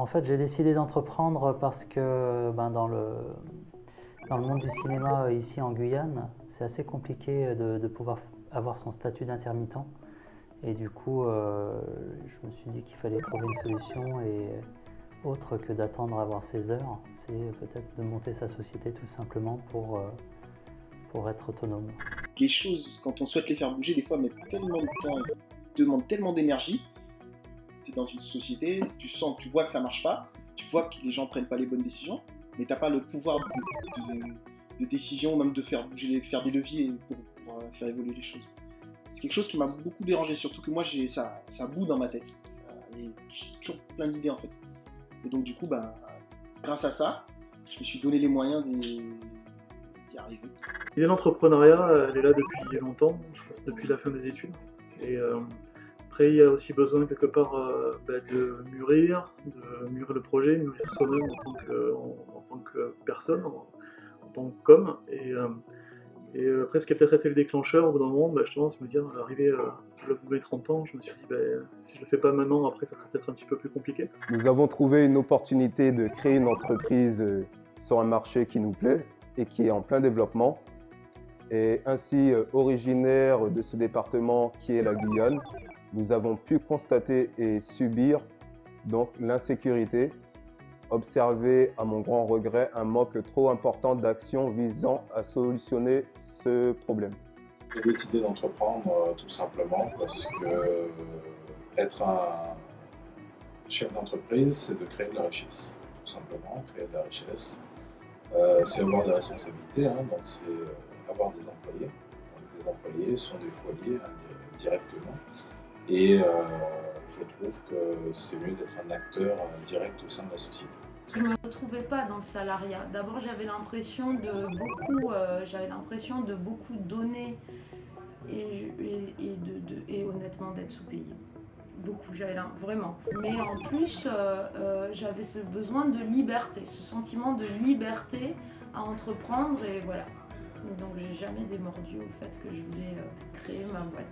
En fait, j'ai décidé d'entreprendre parce que dans le monde du cinéma ici en Guyane, c'est assez compliqué de pouvoir avoir son statut d'intermittent. Et du coup, je me suis dit qu'il fallait trouver une solution et autre que d'attendre à avoir ses heures, c'est peut-être de monter sa société tout simplement pour être autonome. Les choses, quand on souhaite les faire bouger, des fois mettent tellement de temps et demandent tellement d'énergie. Tu es dans une société, tu sens, tu vois que ça marche pas, tu vois que les gens prennent pas les bonnes décisions, mais t'as pas le pouvoir de décision, même de faire bouger, faire des leviers pour faire évoluer les choses. C'est quelque chose qui m'a beaucoup dérangé, surtout que moi ça bout dans ma tête. Et j'ai toujours plein d'idées en fait. Et donc du coup, grâce à ça, je me suis donné les moyens d'y arriver. L'idée d'entrepreneuriat, elle est là depuis longtemps, je pense depuis la fin des études. Et après, il y a aussi besoin quelque part de mûrir le projet, mûrir soi-même en tant que personne, en tant qu'homme. Et après, ce qui a peut-être été le déclencheur au bout d'un moment, justement, c'est me dire, arrivé à mes 30 ans, je me suis dit, si je le fais pas maintenant, après, ça sera peut-être un petit peu plus compliqué. Nous avons trouvé une opportunité de créer une entreprise sur un marché qui nous plaît et qui est en plein développement. Et ainsi, originaire de ce département qui est la Guyane, nous avons pu constater et subir donc l'insécurité, observer à mon grand regret un manque trop important d'actions visant à solutionner ce problème. J'ai décidé d'entreprendre tout simplement parce que être un chef d'entreprise, c'est de créer de la richesse, tout simplement, créer de la richesse. C'est avoir des responsabilités, donc c'est avoir des employés. Donc, les employés sont des foyers directement. Et je trouve que c'est mieux d'être un acteur direct au sein de la société. Je ne me retrouvais pas dans le salariat. D'abord, j'avais l'impression de beaucoup donner et honnêtement d'être sous-payé. Beaucoup, vraiment. Mais en plus, j'avais ce besoin de liberté, ce sentiment de liberté à entreprendre et voilà. Donc j'ai jamais démordu au fait que je voulais créer ma boîte.